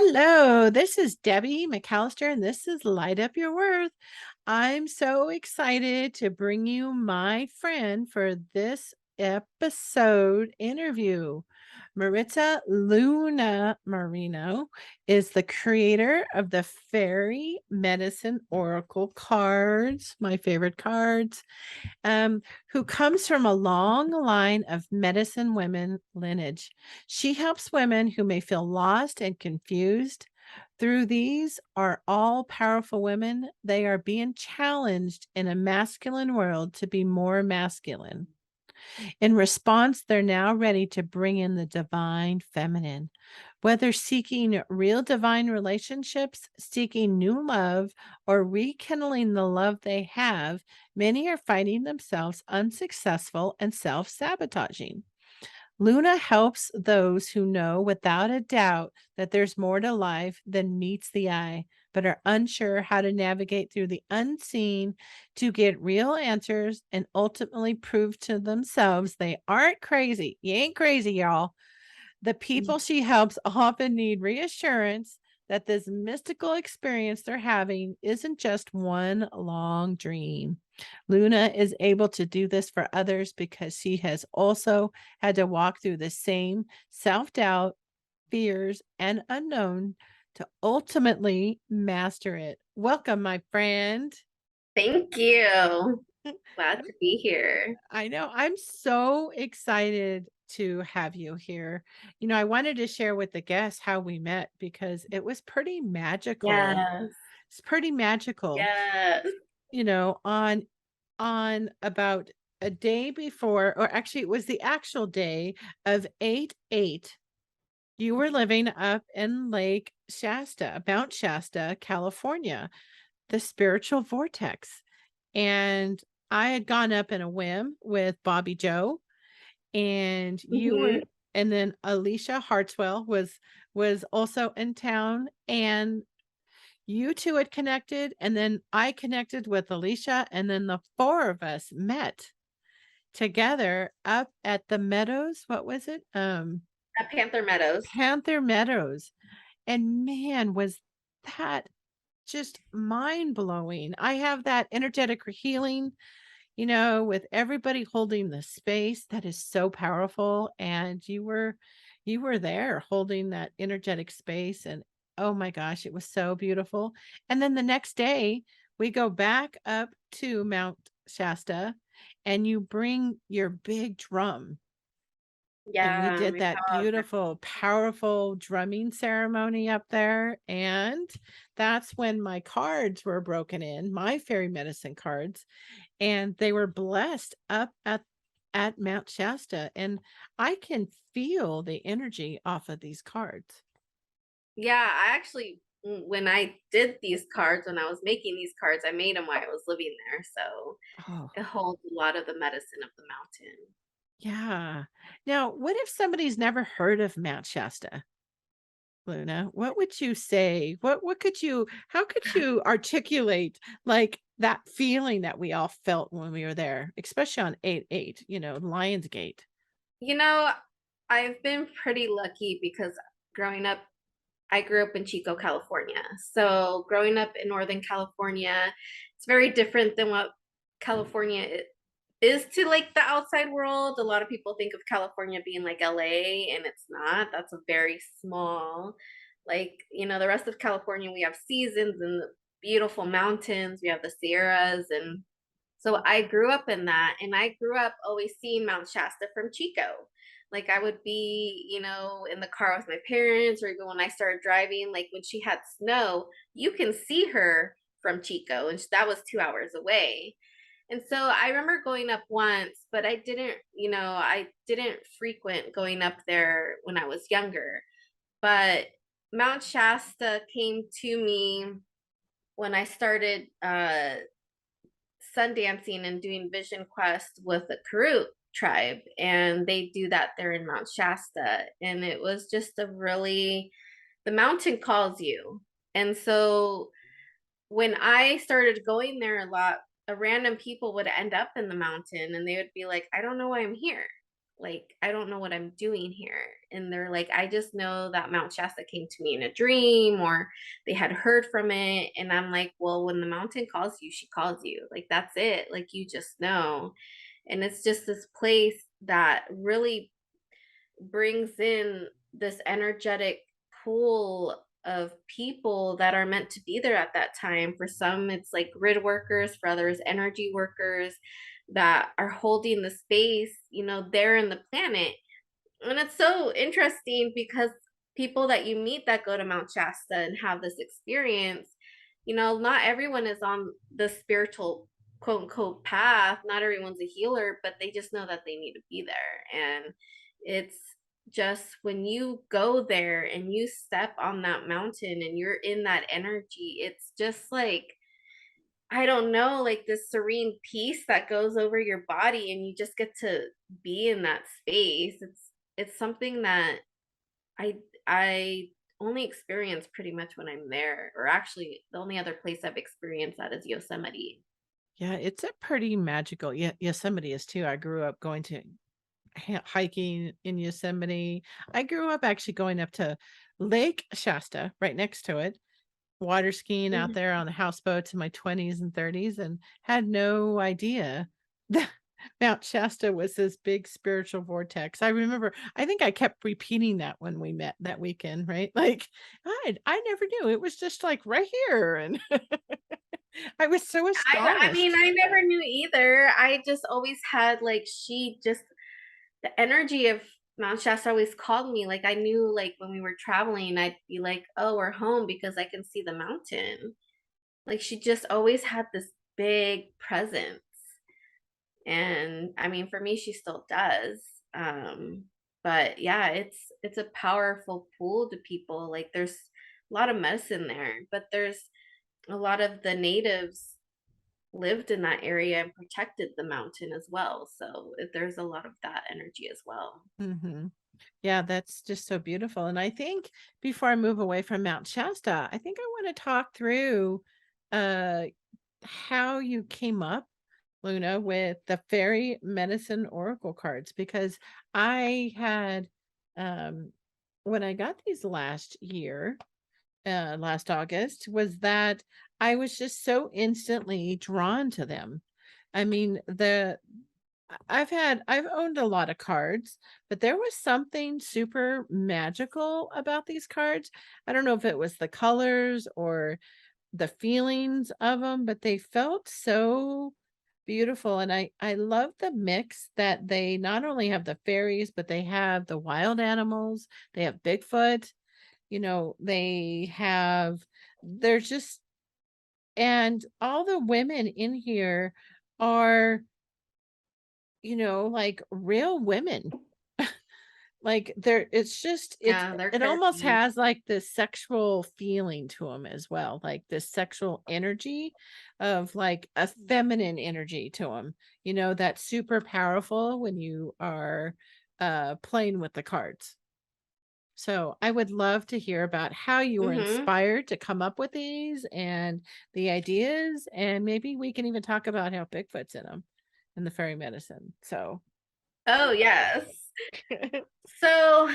Hello, this is Debbie McAllister, and this is Light Up Your Worth. I'm so excited to bring you my friend for this episode interview. Maritza Luna Moreno is the creator of the Fairy Medicine Oracle cards, my favorite cards, who comes from a long line of medicine women lineage. She helps women who may feel lost and confused. Through these are all powerful women. They are being challenged in a masculine world to be more masculine. In response, they're now ready to bring in the divine feminine. Whether seeking real divine relationships, seeking new love, or rekindling the love they have, many are finding themselves unsuccessful and self sabotaging. Luna helps those who know without a doubt that there's more to life than meets the eye, but are unsure how to navigate through the unseen to get real answers and ultimately prove to themselves they aren't crazy. You ain't crazy, y'all. The people she helps often need reassurance that this mystical experience they're having isn't just one long dream. Luna is able to do this for others because she has also had to walk through the same self doubt, fears, and unknown to ultimately master it. Welcome, my friend. Thank you. Glad to be here. I know. I'm so excited to have you here. I wanted to share with the guests how we met because it was pretty magical. Yes. It's pretty magical. Yes. On about a day before, or actually it was the actual day of 8/8. You were living up in Lake Shasta, Mount Shasta, California, the spiritual vortex. And I had gone up in a whim with Bobby Joe, and you Mhm. were, and then Alicia Hartswell was also in town, and you two had connected, and then I connected with Alicia, and then the four of us met together up at the Meadows. What was it? At Panther Meadows. Panther Meadows. And man, was that just mind blowing. I have that energetic healing, with everybody holding the space that is so powerful. And you were there holding that energetic space. And oh my gosh, it was so beautiful. And then the next day, we go back up to Mount Shasta and you bring your big drum, and we Yeah, did my that power. beautiful, powerful drumming ceremony up there, and that's when my cards were broken in, my fairy medicine cards, and they were blessed up at Mount Shasta, and I can feel the energy off of these cards. Yeah, I actually when I did these cards, when I was making these cards, I made them while I was living there, so Oh, it holds a lot of the medicine of the mountain. yeah. Now, what if somebody's never heard of Mount Shasta? Luna, what would you say? What could you how could you articulate like that feeling that we all felt when we were there, especially on 8/8, Lionsgate? You know, I've been pretty lucky because growing up I grew up in Chico, California. So growing up in Northern California, it's very different than what California is to like the outside world. A lot of people think of California being like LA, and it's not. That's a very small, like, the rest of California, we have seasons and beautiful mountains. We have the Sierras. And so I grew up in that. And I grew up always seeing Mount Shasta from Chico. Like I would be, in the car with my parents, or even when I started driving, like when she had snow, you can see her from Chico, and that was 2 hours away. And so I remember going up once, but I didn't frequent going up there when I was younger. But Mount Shasta came to me when I started sun dancing and doing vision quest with the Karut tribe, and they do that there in Mount Shasta. And it was just the mountain calls you. And so when I started going there a lot, random people would end up in the mountain and they would be like, I don't know why I'm here. like, I don't know what I'm doing here. And they're like, I just know that Mount Shasta came to me in a dream or they had heard from it. And I'm like, well, when the mountain calls you, she calls you. Like, that's it. Like, you just know. And it's just this place that really brings in this energetic pool of people that are meant to be there at that time. For some, it's like grid workers, for others, energy workers that are holding the space, there in the planet. And it's so interesting because people that you meet that go to Mount Shasta and have this experience, not everyone is on the spiritual quote unquote path. Not everyone's a healer, but they just know that they need to be there. And it's just when you go there and you step on that mountain and you're in that energy, it's just like, I don't know, like this serene peace that goes over your body and you just get to be in that space. It's something that I only experience pretty much when I'm there, or actually the only other place I've experienced that is Yosemite. Yeah, it's a pretty magical. Yeah, Yosemite is too. I grew up going to hiking in Yosemite. I grew up actually going up to Lake Shasta, right next to it, water skiing out Mhm. there on the houseboats in my 20s and 30s, and had no idea that Mount Shasta was this big spiritual vortex. I remember, I think I kept repeating that when we met that weekend, right? Like, I never knew. It was just like right here. And I was so I mean, astonished. I never knew either. I just always had like she just the energy of Mount Shasta always called me. Like I knew like when we were traveling, I'd be like, "Oh, we're home because I can see the mountain." Like she just always had this big presence. And I mean, for me, she still does. But yeah, it's a powerful pool to people. Like there's a lot of medicine there, but there's a lot of the natives lived in that area and protected the mountain as well. So there's a lot of that energy as well. Mhm. Yeah, that's just so beautiful. And I think before I move away from Mount Shasta, I think I want to talk through uh how you came up, Luna, with the fairy medicine oracle cards because I had when I got these last year, last August, was that I was just so instantly drawn to them. I mean, I've owned a lot of cards, but there was something super magical about these cards. I don't know if it was the colors or the feelings of them, but they felt so beautiful, and I love the mix that they not only have the fairies, but they have the wild animals, they have Bigfoot, they have there's just and all the women in here are, like real women. Like, there it's just Yeah, they're it almost clairvoyant. has, like, this sexual feeling to them as well, like, this sexual energy of, like, a feminine energy to them. That's super powerful when you are, playing with the cards. So, I would love to hear about how you were Mhm. inspired to come up with these and the ideas, and maybe we can even talk about how Bigfoot's in them and the fairy medicine, so Oh, yes. So,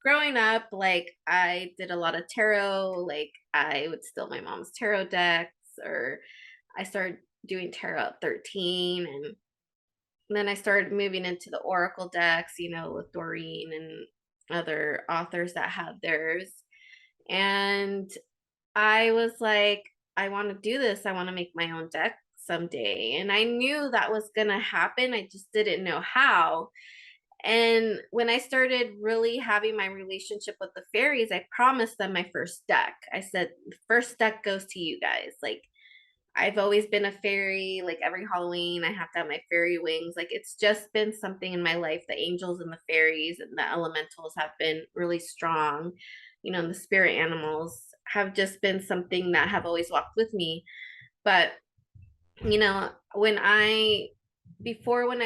growing up, like I did a lot of tarot, like I would steal my mom's tarot decks, or I started doing tarot at 13, and then I started moving into the oracle decks, with Doreen and other authors that had theirs. And I was like, I want to do this. I want to make my own deck someday. And I knew that was going to happen. I just didn't know how. And when I started really having my relationship with the fairies, I promised them my first deck. I said, the first deck goes to you guys. Like, I've always been a fairy. Like, every Halloween, I have to have my fairy wings. Like, it's just been something in my life. The angels and the fairies and the elementals have been really strong. And the spirit animals have just been something that have always walked with me. But when when I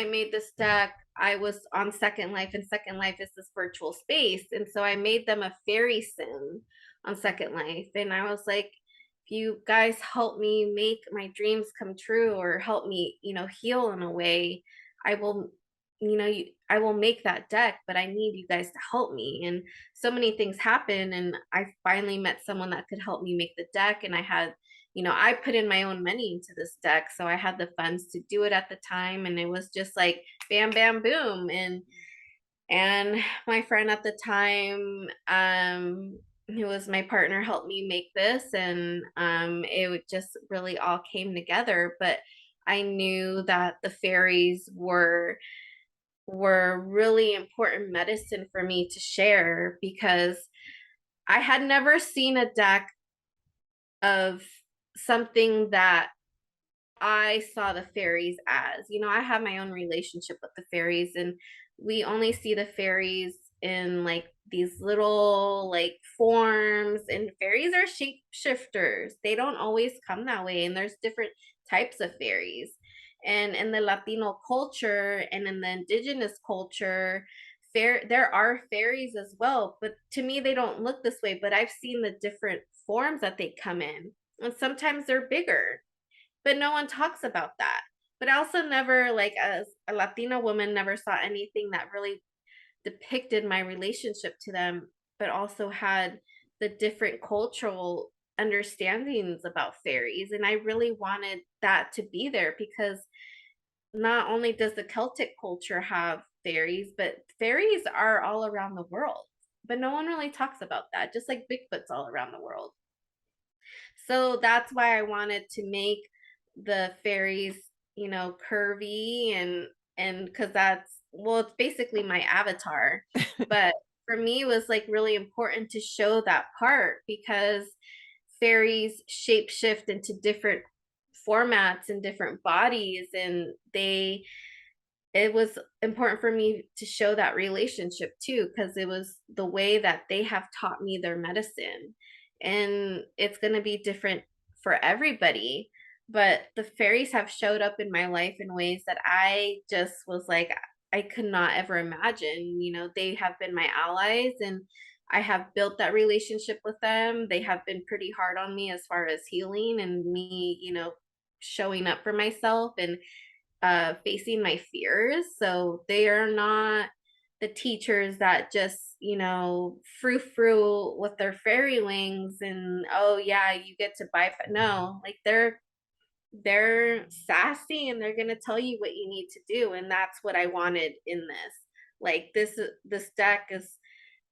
made this deck, I was on Second Life, and Second Life is this virtual space. And so I made them a fairy sim on Second Life. And I was like, if you guys help me make my dreams come true or help me, heal in a way, I will I will make that deck, but I need you guys to help me. And so many things happen. And I finally met someone that could help me make the deck. And I put in my own money into this deck. So I had the funds to do it at the time. And it was just like bam, bam, boom. And my friend at the time, who was my partner, helped me make this. And it just really all came together. But I knew that the fairies were really important medicine for me to share, because I had never seen a deck of something that I saw the fairies as. I have my own relationship with the fairies, and we only see the fairies in like these little like forms, and fairies are shapeshifters. They don't always come that way, and there's different types of fairies. And in the Latino culture and in the indigenous culture, there are fairies as well, but to me they don't look this way, but I've seen the different forms that they come in. And sometimes they're bigger, but no one talks about that. But I also never, like, as a Latina woman, never saw anything that really depicted my relationship to them, but also had the different cultural understandings about fairies. And I really wanted that to be there, because not only does the Celtic culture have fairies, but fairies are all around the world. But no one really talks about that, just like Bigfoot's all around the world. So that's why I wanted to make the fairies, curvy, and because it's basically my avatar. But for me, it was like really important to show that part, because fairies shapeshift into different formats and different bodies, and it was important for me to show that relationship too, because it was the way that they have taught me their medicine. And it's going to be different for everybody. But the fairies have showed up in my life in ways that I just was like, I could not ever imagine. They have been my allies, and I have built that relationship with them. They have been pretty hard on me as far as healing and me, showing up for myself and facing my fears. So they are not the teachers that just, frou frou with their fairy wings and, oh yeah, you get to buy. No, like they're sassy, and they're gonna tell you what you need to do. And that's what I wanted in this. Like this deck is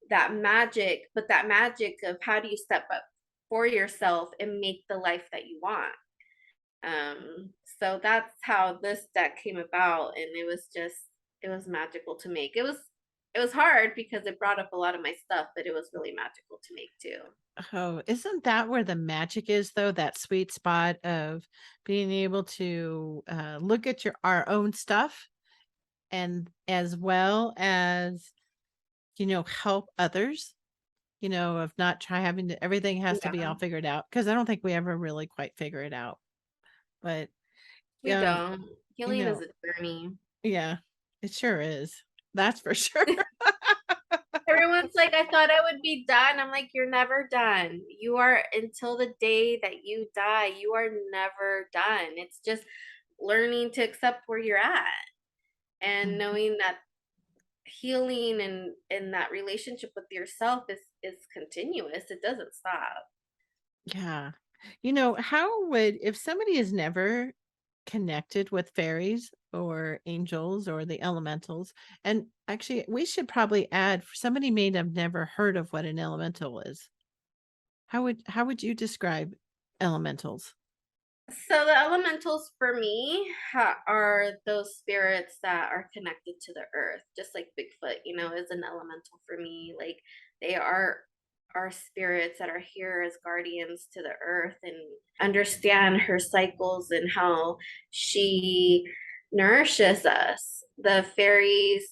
that magic, but that magic of how do you step up for yourself and make the life that you want. So that's how this deck came about, and it was magical to make. It was hard because it brought up a lot of my stuff, but it was really magical to make too. Oh, isn't that where the magic is, though? That sweet spot of being able to look at our own stuff, and as well as, help others, of not try having to, everything has to be Yeah, all figured out. Because I don't think we ever really quite figure it out. But, we um, don't. you Healing is know, a journey. yeah, it sure is. That's for sure. Everyone's like, I thought I would be done. I'm like, you're never done. You are, until the day that you die, you are never done. It's just learning to accept where you're at, and Mhm. knowing that healing and that relationship with yourself is continuous. It doesn't stop. Yeah. How would, if somebody has never connected with fairies or angels or the elementals, and actually, we should probably add, for somebody may have never heard of what an elemental is. How would you describe elementals? So the elementals for me are those spirits that are connected to the earth, just like Bigfoot, is an elemental for me. Like they are spirits that are here as guardians to the earth and understand her cycles and how she nourishes us. The fairies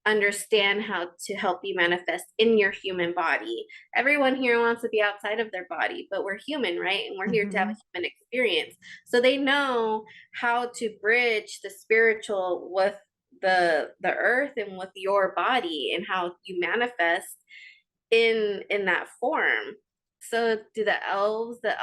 understand how to help you manifest in your human body. Everyone here wants to be outside of their body, but we're human, right? And we're here to have a Mhm. human experience. So they know how to bridge the spiritual with the earth and with your body, and how you manifest in that form. So do the elves, the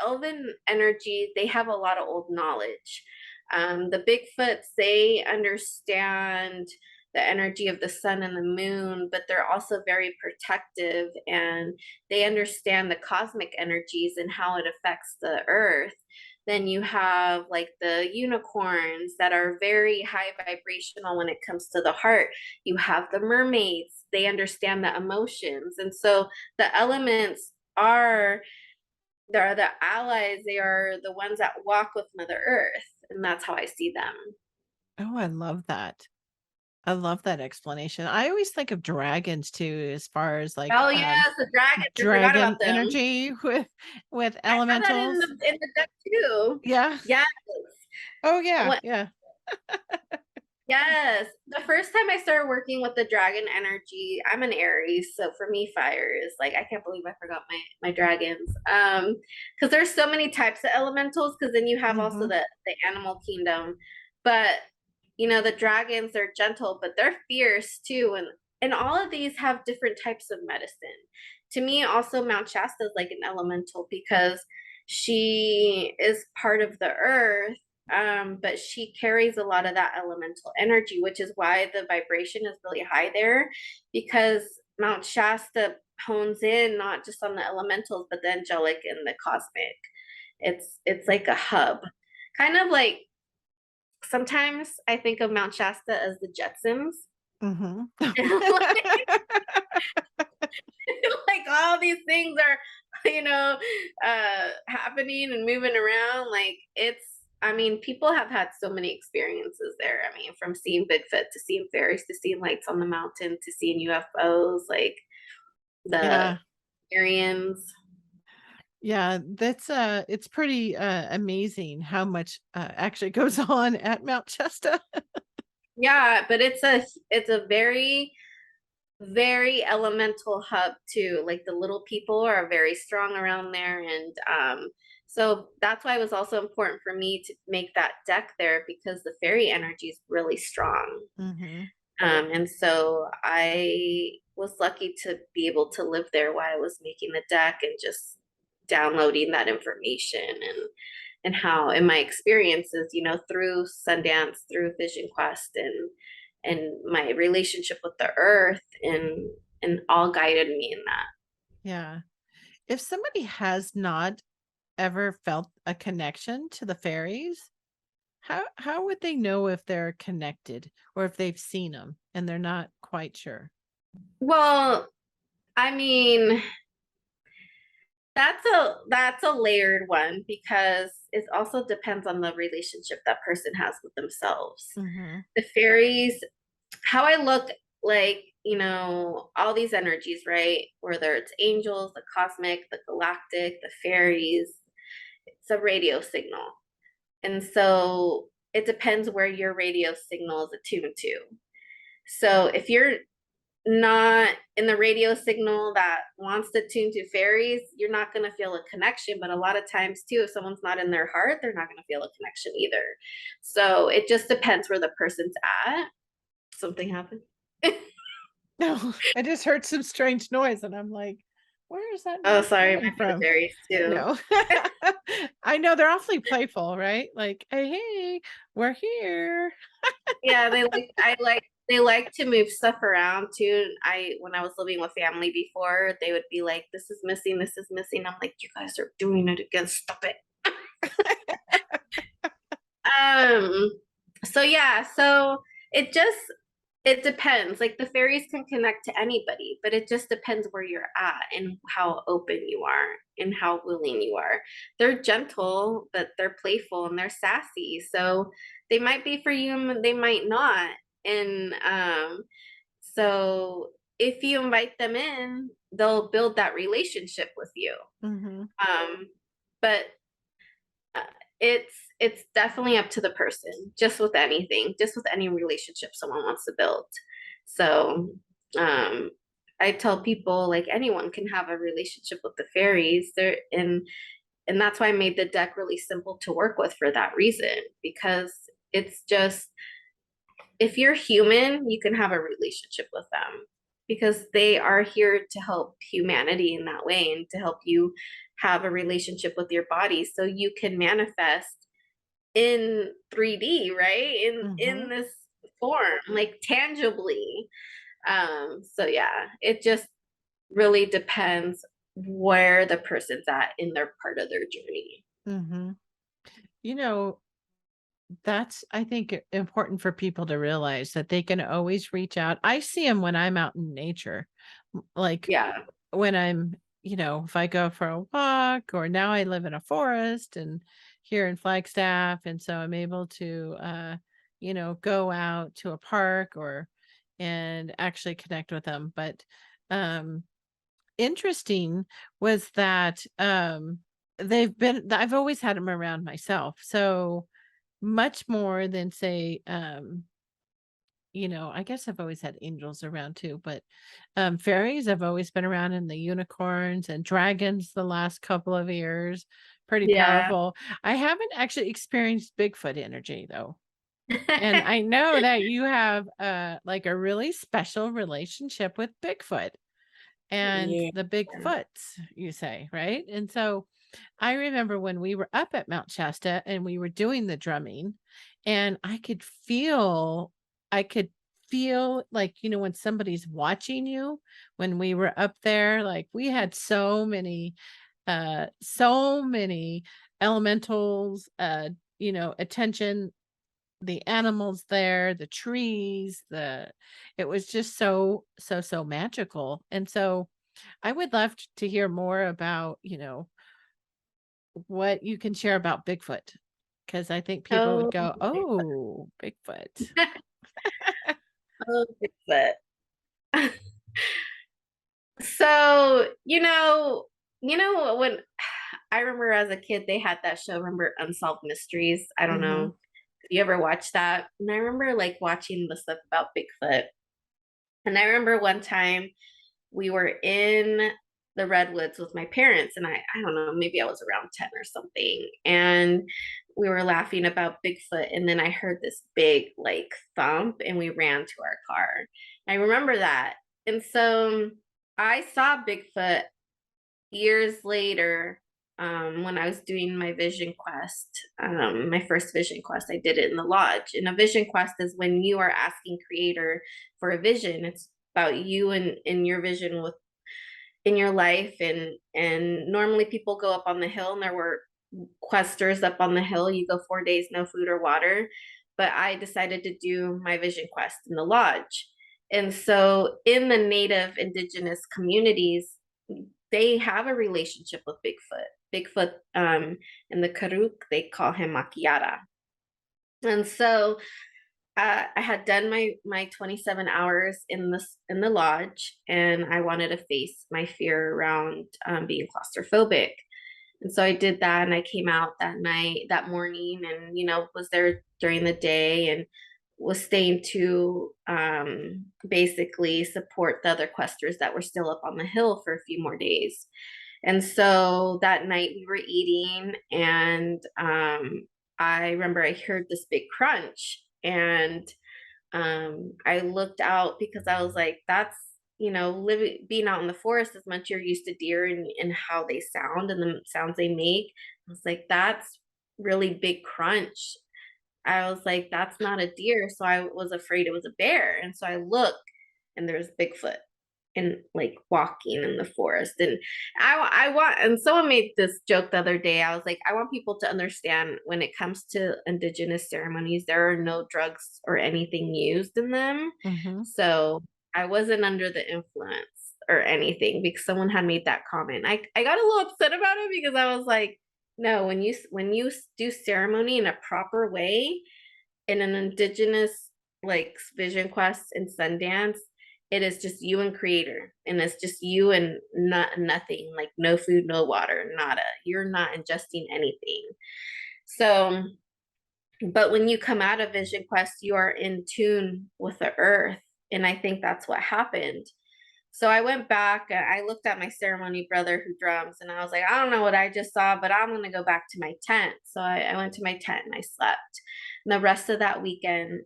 elven energy, they have a lot of old knowledge. The Bigfoots, they understand the energy of the sun and the moon, but they're also very protective, and they understand the cosmic energies and how it affects the earth. Then you have like the unicorns that are very high vibrational when it comes to the heart. You have the mermaids, they understand the emotions. And so the elements are, they're the allies, they are the ones that walk with Mother Earth. And that's how I see them. Oh, I love that. I love that explanation. I always think of dragons too, as far as like Oh yes, the dragons. I forgot dragon about them. energy with I had that in elementals. the deck too. Yeah. Yes. Oh yeah, What? yeah. Yes. The first time I started working with the dragon energy, I'm an Aries, so for me, fire is like, I can't believe I forgot my dragons. Because there's so many types of elementals. Because then you have also Mhm. the animal kingdom, but you know the dragons are gentle, but they're fierce too, and all of these have different types of medicine. To me, also Mount Shasta is like an elemental because she is part of the earth, but she carries a lot of that elemental energy, which is why the vibration is really high there, because Mount Shasta hones in not just on the elementals, but the angelic and the cosmic. It's like a hub, kind of like sometimes I think of Mount Shasta as the Jetsons. Mhm. Like all these things are, happening and moving around. Like it's, I mean, people have had so many experiences there. I mean, from seeing Bigfoot to seeing fairies to seeing lights on the mountain to seeing UFOs, like the Yeah. aliens. Yeah, that's, it's pretty, amazing how much, actually goes on at Mount Shasta. Yeah, but it's a very very elemental hub too. Like the little people are very strong around there, and so that's why it was also important for me to make that deck there because the fairy energy is really strong. Mhm. And so I was lucky to be able to live there while I was making the deck and just downloading that information, and how in my experiences, through Sundance, through Vision Quest, and my relationship with the earth, and all guided me in that. Yeah. If somebody has not ever felt a connection to the fairies, how would they know if they're connected or if they've seen them and they're not quite sure? Well, I mean, that's a layered one because it also depends on the relationship that person has with themselves. Mhm. The fairies, how I look, like, all these energies, right? Whether it's angels, the cosmic, the galactic, the fairies, it's a radio signal. And so it depends where your radio signal is attuned to. So if you're not in the radio signal that wants to tune to fairies, you're not going to feel a connection. But a lot of times, too, if someone's not in their heart, they're not going to feel a connection either. So it just depends where the person's at. Something happened. No, I just heard some strange noise and I'm like, where is that Oh, noise sorry, it coming might be the from? fairies too. No. I know they're awfully playful, right? Like, "Hey, hey, we're here." Yeah, they like to move stuff around too. When I was living with family before, they would be like, "This is missing, this is missing." I'm like, "You guys are doing it again. Stop it." Um, so yeah, so it just it depends. Like the fairies can connect to anybody, but it just depends where you're at and how open you are and how willing you are. They're gentle, but they're playful and they're sassy. So they might be for you and they might not. And so if you invite them in, they'll build that relationship with you. Mhm. Um, but uh, it's definitely up to the person, just with anything, just with any relationship someone wants to build. So um I tell people like anyone can have a relationship with the fairies there, and that's why I made the deck really simple to work with for that reason, because it's just, if you're human, you can have a relationship with them because they are here to help humanity in that way and to help you have a relationship with your body so you can manifest in 3D, right? In Mhm. this form, like tangibly. So yeah, it just really depends where the person's at in their part of their journey. Mhm. You know, that's, I think, important for people to realize that they can always reach out. I see them when I'm out in nature, like Yeah. when I'm, if I go for a walk, or now I live in a forest and here in Flagstaff. And so I'm able to, go out to a park and actually connect with them. But, um, interesting was that, I've always had them around myself. So much more than, say, I guess I've always had angels around too, but, fairies have always been around, and the unicorns and dragons the last couple of years, pretty Yeah. powerful. I haven't actually experienced Bigfoot energy though. And I know that you have, like, a really special relationship with Bigfoot and Yeah. the Bigfoots, you say, right? And so I remember when we were up at Mount Shasta and we were doing the drumming, and I could feel, like, when somebody's watching you when we were up there. Like, we had so many elementals, attention, the animals there, the trees, it was just so magical. And so I would love to hear more about, what you can share about Bigfoot, because I think people would Oh, go, "Oh, Bigfoot." oh, Bigfoot. So, when I remember as a kid, they had that show, remember Unsolved Mysteries? I don't Mhm, know. If you ever watched that? And I remember like watching the stuff about Bigfoot. And I remember one time we were in the redwoods with my parents, and I don't know, maybe I was around 10 or something, and we were laughing about Bigfoot, and then I heard this big like thump, and we ran to our car. I remember that. And so I saw Bigfoot years later, when I was doing my vision quest, my first vision quest. I did it in the lodge. And a vision quest is when you are asking creator for a vision. It's about you and your vision with in your life. And normally people go up on the hill, and there were questers up on the hill. You go 4 days, no food or water. But I decided to do my vision quest in the lodge. And so in the native indigenous communities, they have a relationship with Bigfoot. Bigfoot, in the Karuk, they call him Makiara. And so I had done my 27 hours in the lodge, and I wanted to face my fear around being claustrophobic. And so I did that, and I came out that morning, and was there during the day, and was staying to basically support the other questers that were still up on the hill for a few more days. And so that night we were eating, and I remember I heard this big crunch, and I looked out because I was like, that's, living being out in the forest, as much you're used to deer and how they sound and the sounds they make. I was like, that's really big crunch. I was like, that's not a deer. So I was afraid it was a bear. And so I looked, and there's Bigfoot and like walking in the forest. And I want, and someone made this joke the other day. I was like, I want people to understand, when it comes to indigenous ceremonies, there are no drugs or anything used in them. mhm. So I wasn't under the influence or anything, because someone had made that comment. I got a little upset about it, because I was like, no, when you do ceremony in a proper way, in an indigenous like vision quest and Sundance, it is just you and creator, and it's just you and nothing, like no food, no water, nada. You're not ingesting anything. So, but when you come out of vision quest, you are in tune with the earth, and I think that's what happened. So I went back and I looked at my ceremony brother who drums, and I was like, I don't know what I just saw, but I'm gonna go back to my tent. So I went to my tent and I slept. And the rest of that weekend,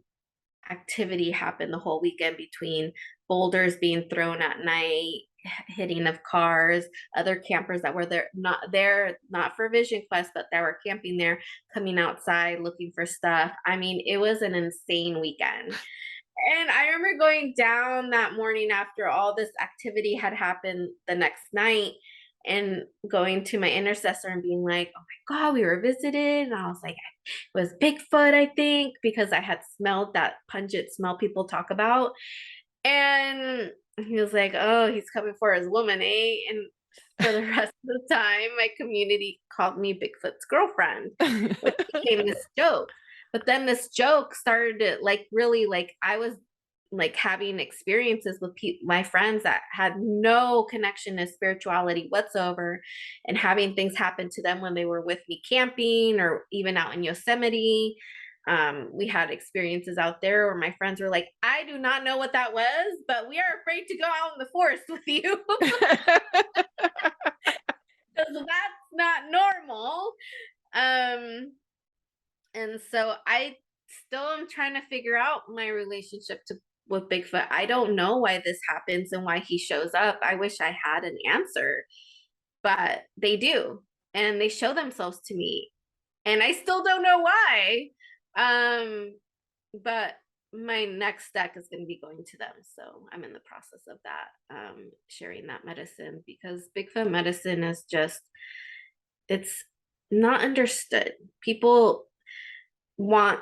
activity happened the whole weekend, between boulders being thrown at night, hitting of cars, other campers that were there not for Vision Quest, but that were camping there, coming outside looking for stuff. I mean, it was an insane weekend. And I remember going down that morning after all this activity had happened the next night and going to my intercessor and being like, "Oh my God, we were visited." And I was like, "It was Bigfoot, I think," because I had smelled that pungent smell people talk about. And he was like, "Oh, he's coming for his woman, eh?" And for the rest of the time, my community called me Bigfoot's girlfriend, which became this joke. But then this joke started to like really like I was like having experiences with my friends that had no connection to spirituality whatsoever, and having things happen to them when they were with me camping or even out in Yosemite. We had experiences out there where my friends were like, "I do not know what that was, but we are afraid to go out in the forest with you because that's not normal." Um, and so I still am trying to figure out my relationship to with Bigfoot. I don't know why this happens and why he shows up. I wish I had an answer, but they do, and they show themselves to me, and I still don't know why. Um, but my next step is going to be going to them. So I'm in the process of that, sharing that medicine because Bigfoot medicine is just, it's not understood. People want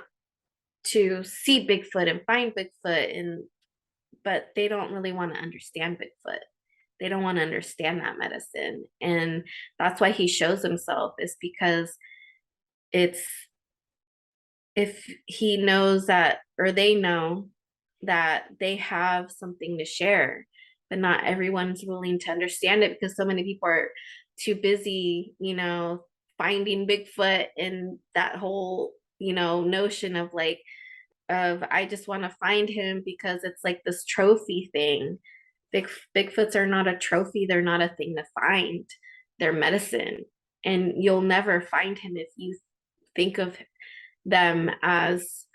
to see Bigfoot and find Bigfoot and but they don't really want to understand Bigfoot. They don't want to understand that medicine. And that's why he shows himself is because it's if he knows that or they know that they have something to share, but not everyone's willing to understand it because so many people are too busy, finding Bigfoot and that whole, notion of like of I just want to find him because it's like this trophy thing. Bigfoots are not a trophy, they're not a thing to find. They're medicine. And you'll never find him if you think of them as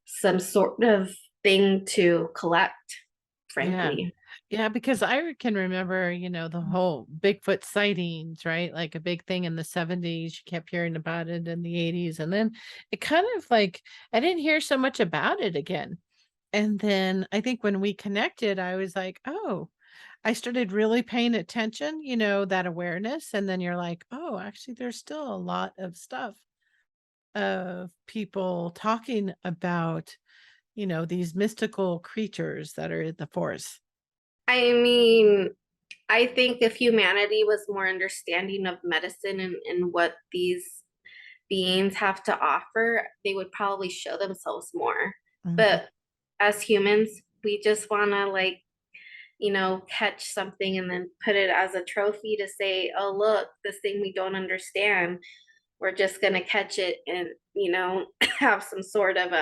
some sort of thing to collect, Yeah. frankly. Yeah, because I can remember, the whole Bigfoot sightings, right? Like a big thing in the 70s. You kept hearing about it in the 80s. And then it kind of like, I didn't hear so much about it again. And then I think when we connected, I was like, oh, I started really paying attention, that awareness. And then you're like, oh, actually, there's still a lot of stuff of people talking about, these mystical creatures that are in the forest. I mean, I think if humanity was more understanding of medicine and what these beings have to offer, they would probably show themselves more. Mhm. But as humans, we just want to like, catch something and then put it as a trophy to say, "Oh, look, this thing we don't understand. We're just going to catch it and, have some sort of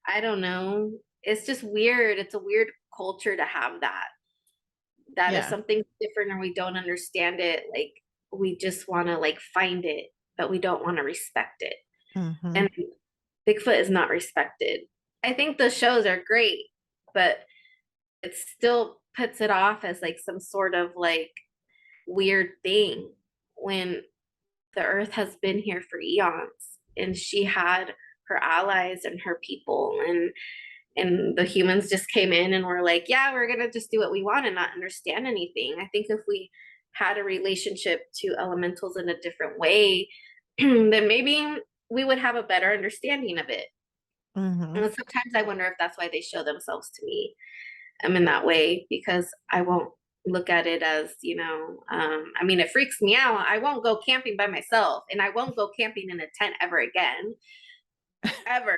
I don't know. It's just weird. It's a weird culture to have that. That if Yeah. something's different or we don't understand it, like we just want to like find it, but we don't want to respect it. Mhm. And Bigfoot is not respected. I think the shows are great, but it still puts it off as like some sort of like weird thing when the earth has been here for eons and she had her allies and her people and the humans just came in and were like, yeah, we're gonna just do what we want and not understand anything. I think if we had a relationship to elementals in a different way, then maybe we would have a better understanding of it. Mhm. And sometimes I wonder if that's why they show themselves to me in that way because I won't look at it as, I mean, it freaks me out. I won't go camping by myself and I won't go camping in a tent ever again, ever.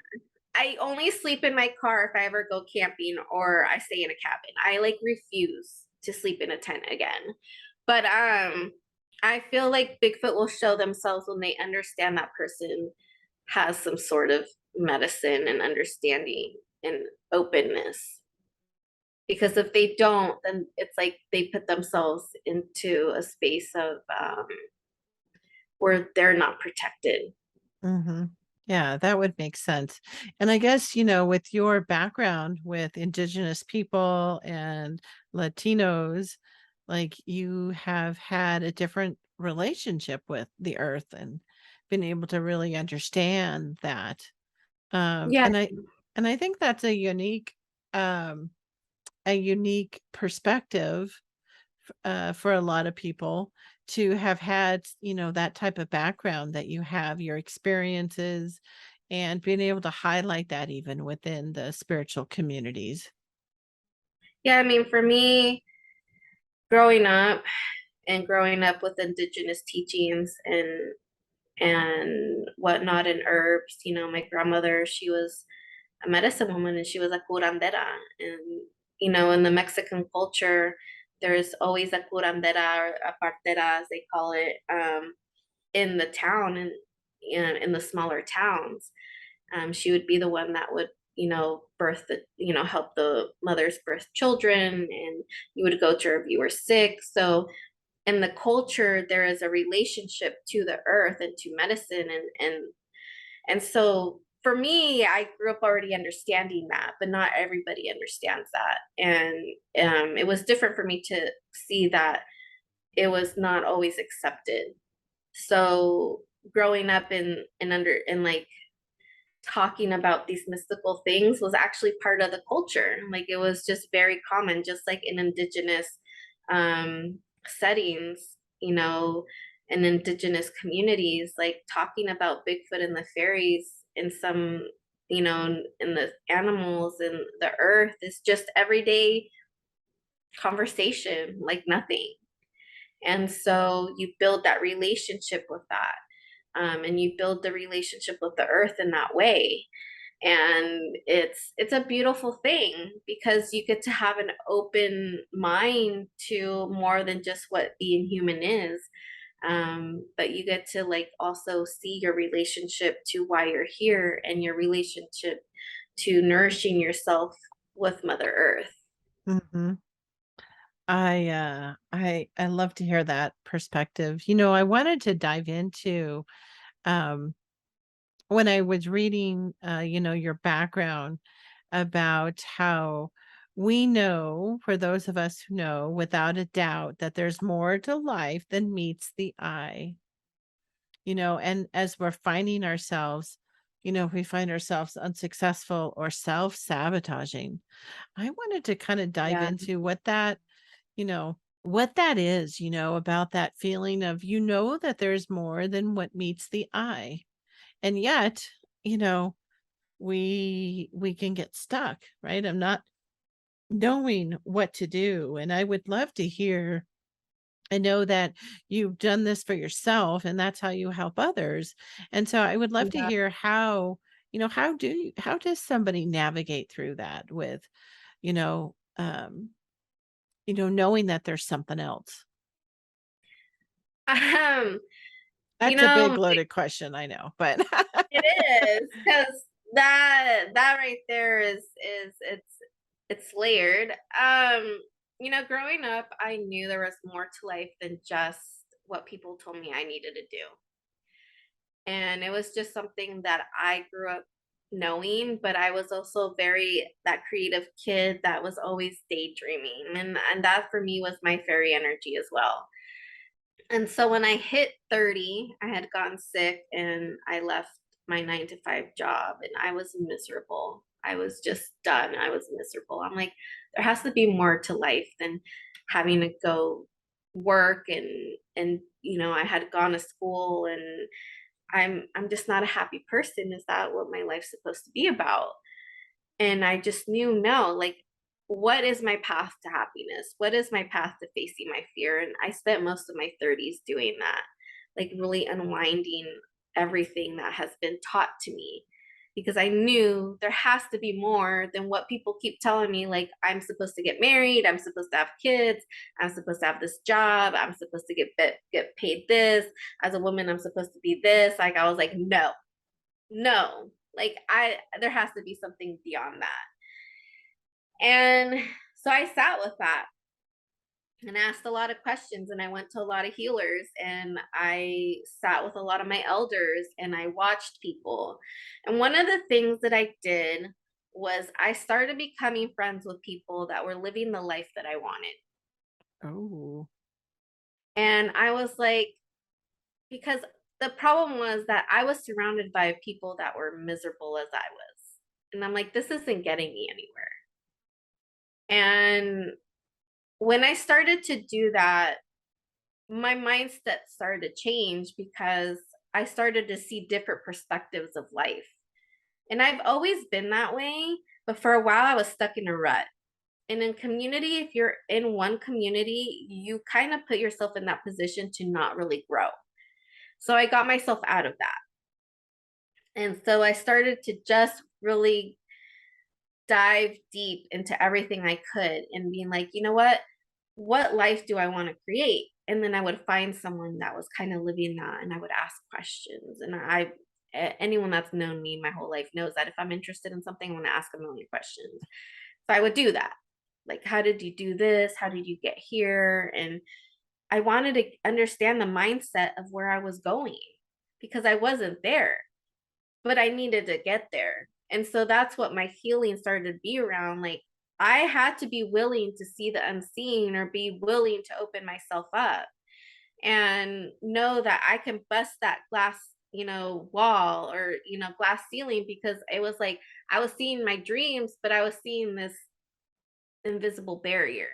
I only sleep in my car if I ever go camping or I stay in a cabin. I like refuse to sleep in a tent again. But I feel like Bigfoot will show themselves when they understand that person has some sort of medicine and understanding and openness. Because if they don't, then it's like they put themselves into a space of where they're not protected. Mhm. Yeah, that would make sense. And I guess, with your background with indigenous people and Latinos, like you have had a different relationship with the earth and been able to really understand that. Um, Yeah. and I and I think that's um a unique perspective for a lot of people to have had, that type of background that you have, your experiences, and being able to highlight that even within the spiritual communities. Yeah, I mean, for me, growing up and growing up with indigenous teachings and whatnot and herbs, my grandmother, she was a medicine woman and she was a curandera. And, in the Mexican culture, there's always a curandera or a partera, as they call it, in the town and in the smaller towns. She would be the one that would, birth help the mothers birth children, and you would go to her if you were sick. So in the culture, there is a relationship to the earth and to medicine, and so for me, I grew up already understanding that, but not everybody understands that. And it was different for me to see that it was not always accepted. So growing up in like talking about these mystical things was actually part of the culture. Like it was just very common, just like in indigenous settings, in indigenous communities, like talking about Bigfoot and the fairies and some, in the animals and the earth is just everyday conversation, like nothing. And so you build that relationship with that. And you build the relationship with the earth in that way, and it's a beautiful thing because you get to have an open mind to more than just what being human is, but you get to like also see your relationship to why you're here and your relationship to nourishing yourself with Mother Earth. Mhm. I love to hear that perspective. I wanted to dive into um when I was reading your background about how we know, for those of us who know without a doubt, that there's more to life than meets the eye. And as we're finding ourselves, if we find ourselves unsuccessful or self-sabotaging, I wanted to kind of dive Yeah. into what that is, about that feeling of, that there's more than what meets the eye. And yet, you know, we can get stuck, right? I'm not knowing what to do. And I would love to hear. I know that you've done this for yourself and that's how you help others. And so I would love to Yeah. hear how does somebody navigate through that with, you know, um, knowing that there's something else. Um, you That's a big know, loaded question, I know, but it is because that right there is it's layered. Growing up, I knew there was more to life than just what people told me I needed to do. And it was just something that I grew up knowing, but I was also very that creative kid that was always daydreaming. And that for me was my fairy energy as well. And so when I hit 30, I had gotten sick and I left my 9 to 5 job and I was miserable. I was just done. I was miserable. I'm like, there has to be more to life than having to go work and I had gone to school and I'm just not a happy person. Is that what my life's supposed to be about? And I just knew, no, like, what is my path to happiness? What is my path to facing my fear? And I spent most of my 30s doing that, like really unwinding everything that has been taught to me because I knew there has to be more than what people keep telling me. Like, I'm supposed to get married, I'm supposed to have kids, I'm supposed to have this job, I'm supposed to get paid this. As a woman, I'm supposed to be this. Like, I was like, no, no, like there has to be something beyond that. And so I sat with that and I asked a lot of questions, and I went to a lot of healers, and I sat with a lot of my elders, and I watched people. And one of the things that I did was I started becoming friends with people that were living the life that I wanted. Oh. And I was like, because the problem was that I was surrounded by people that were miserable as I was. And I'm like, this isn't getting me anywhere. And when I started to do that, my mindset started to change because I started to see different perspectives of life. And I've always been that way, but for a while I was stuck in a rut. And in community, if you're in one community, you kind of put yourself in that position to not really grow. So I got myself out of that. And so I started to just really dive deep into everything I could and being like, you know what life do I want to create? And then I would find someone that was kind of living that, and I would ask questions. And anyone that's known me my whole life knows that if I'm interested in something, I'm going to ask a million questions. So I would do that. Like, how did you do this? How did you get here? And I wanted to understand the mindset of where I was going because I wasn't there, but I needed to get there. And so that's what my healing started to be around. Like, I had to be willing to see the unseen or be willing to open myself up and know that I can bust that glass, wall or, glass ceiling, because it was like I was seeing my dreams, but I was seeing this invisible barrier.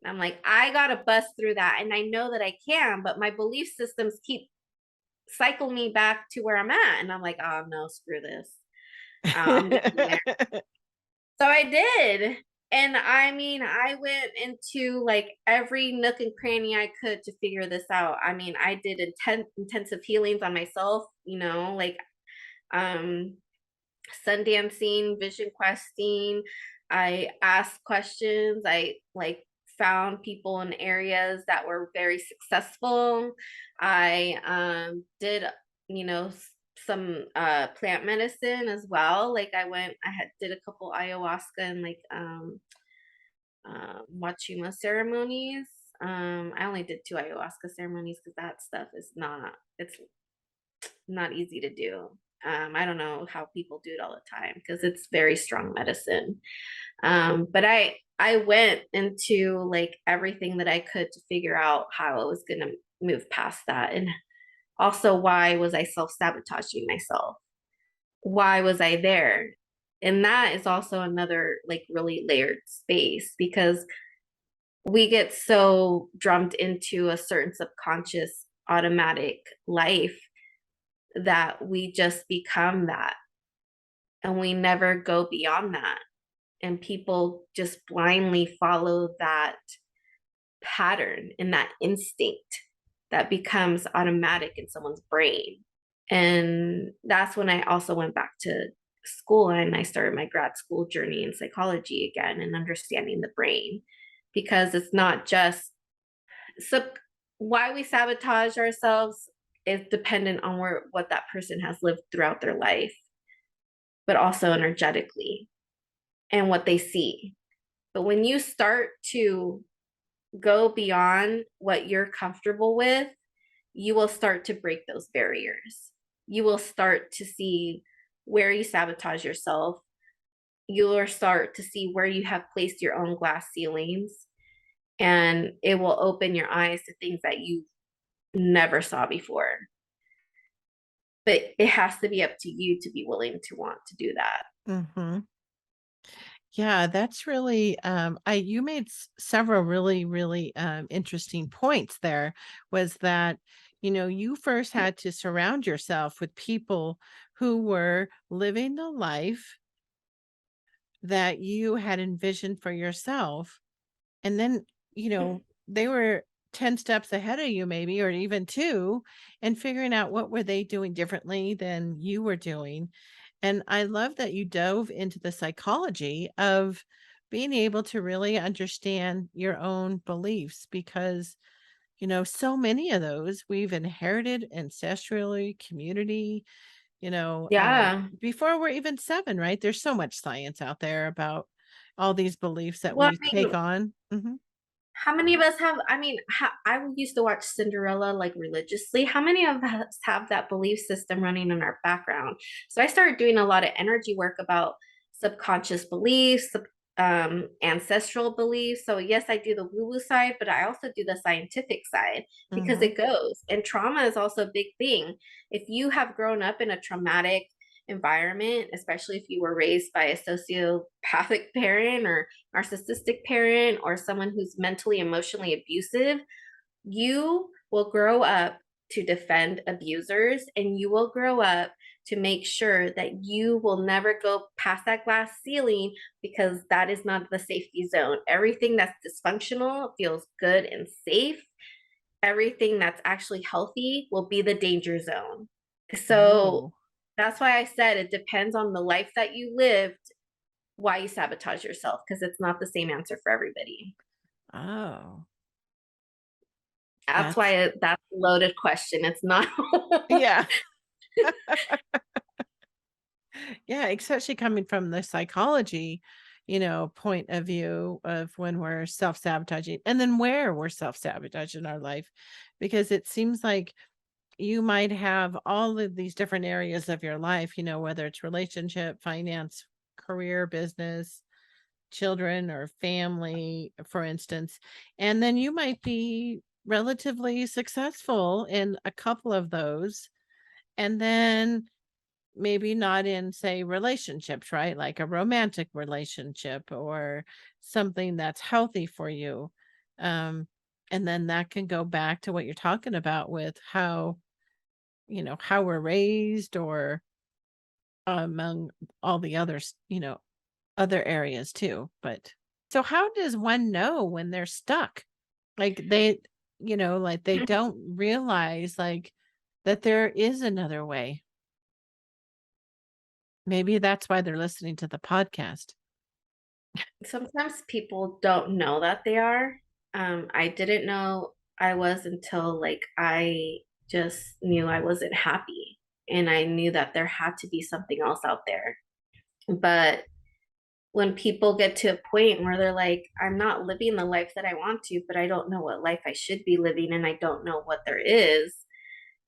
I'm like, I got to bust through that. And I know that I can, but my belief systems keep cycle me back to where I'm at. And I'm like, oh no, screw this. I'm getting there. So I did. And I mean, I went into like every nook and cranny I could to figure this out. I mean, I did intensive healings on myself, like um sun dancing, vision questing. I asked questions. I like found people in areas that were very successful. I did, some plant medicine as well. Like I had did a couple ayahuasca and like wachuma ceremonies. I only did two ayahuasca ceremonies because that stuff is it's not easy to do. I don't know how people do it all the time because it's very strong medicine. But I went into like everything that I could to figure out how I was gonna move past that. And also, why was I self-sabotaging myself? Why was I there? And that is also another like really layered space because we get so drummed into a certain subconscious automatic life that we just become that, and we never go beyond that. And people just blindly follow that pattern and that instinct that becomes automatic in someone's brain. And that's when I also went back to school and I started my grad school journey in psychology again and understanding the brain, because it's not just sub why we sabotage ourselves is dependent on what that person has lived throughout their life, but also energetically and what they see. But when you start to go beyond what you're comfortable with, you will start to break those barriers. You will start to see where you sabotage yourself. You will start to see where you have placed your own glass ceilings, and it will open your eyes to things that you never saw before. But it has to be up to you to be willing to want to do that. Mhm. Yeah, that's really, I you made several really, really interesting points there. Was that, you first had to surround yourself with people who were living the life that you had envisioned for yourself. And then, they were 10 steps ahead of you, maybe, or even two, and figuring out what were they doing differently than you were doing. And I love that you dove into the psychology of being able to really understand your own beliefs because, so many of those we've inherited ancestrally, community, Yeah. before we're even 7, right? There's so much science out there about all these beliefs that Well, we I take mean, on. Mhm. How many of us have, I mean, I used to watch Cinderella like religiously. How many of us have that belief system running in our background? So I started doing a lot of energy work about subconscious beliefs, ancestral beliefs. So yes, I do the woo-woo side, but I also do the scientific side because Mhm. it goes. And trauma is also a big thing. If you have grown up in a traumatic environment, especially if you were raised by a sociopathic parent or narcissistic parent or someone who's mentally emotionally abusive, you will grow up to defend abusers, and you will grow up to make sure that you will never go past that glass ceiling, because that is not the safety zone. Everything that's dysfunctional feels good and safe. Everything that's actually healthy will be the danger zone. So Oh. that's why I said it depends on the life that you lived, why you sabotage yourself, because it's not the same answer for everybody. Oh. That's why That's that's a loaded question. It's not. yeah. Yeah, especially coming from the psychology, point of view of when we're self-sabotaging and then where we're self-sabotaging our life. Because it seems like you might have all of these different areas of your life, whether it's relationship, finance, career, business, children, or family, for instance. And then you might be relatively successful in a couple of those. And then maybe not in, say, relationships, right? Like a romantic relationship or something that's healthy for you. Um, and then that can go back to what you're talking about with how we're raised or among all the others, other areas too. But so how does one know when they're stuck? Like like they don't realize like that there is another way. Maybe that's why they're listening to the podcast. Sometimes people don't know that they are. I didn't know I was until like I just knew I wasn't happy, and I knew that there had to be something else out there. But when people get to a point where they're like, I'm not living the life that I want to, but I don't know what life I should be living, and I don't know what there is,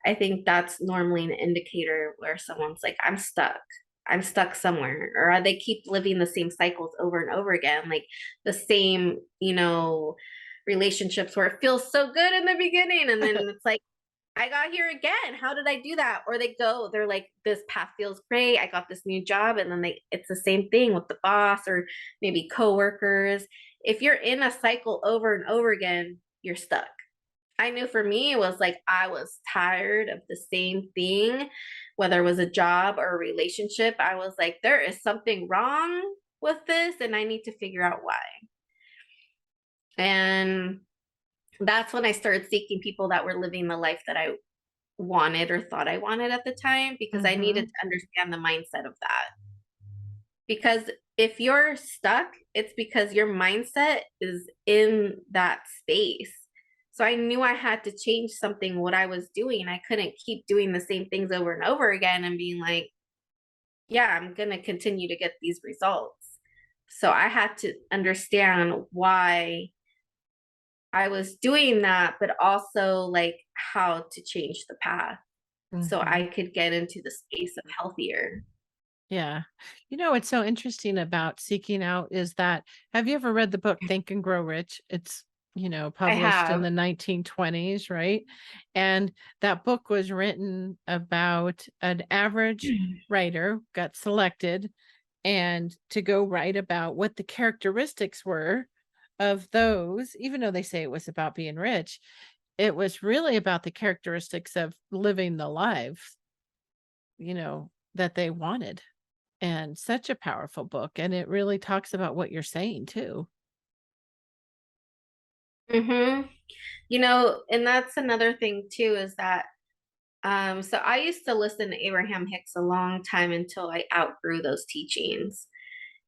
I think that's normally an indicator where someone's like, I'm stuck. I'm stuck somewhere. Or they keep living the same cycles over and over again, like the same, relationships where it feels so good in the beginning. And then it's like, I got here again. How did I do that? Or they're like, this path feels great. I got this new job. And then it's the same thing with the boss or maybe coworkers. If you're in a cycle over and over again, you're stuck. I knew for me, it was like I was tired of the same thing, whether it was a job or a relationship. I was like, there is something wrong with this, and I need to figure out why. And that's when I started seeking people that were living the life that I wanted or thought I wanted at the time, because I needed Mhm. to understand the mindset of that. Because if you're stuck, it's because your mindset is in that space. So I knew I had to change something, what I was doing. I couldn't keep doing the same things over and over again and being like, yeah, I'm going to continue to get these results. So I had to understand why I was doing that, but also like how to change the path so Mhm. I could get into the space of healthier. Yeah. What's so interesting about seeking out is that have you ever read the book Think and Grow Rich? It's, I published in have. the 1920s, right? And that book was written about an average writer got selected and to go write about what the characteristics were of those, even though they say it was about being rich, it was really about the characteristics of living the lives, that they wanted. And such a powerful book, and it really talks about what you're saying too. Mhm. And that's another thing too, is that so I used to listen to Abraham Hicks a long time until I outgrew those teachings.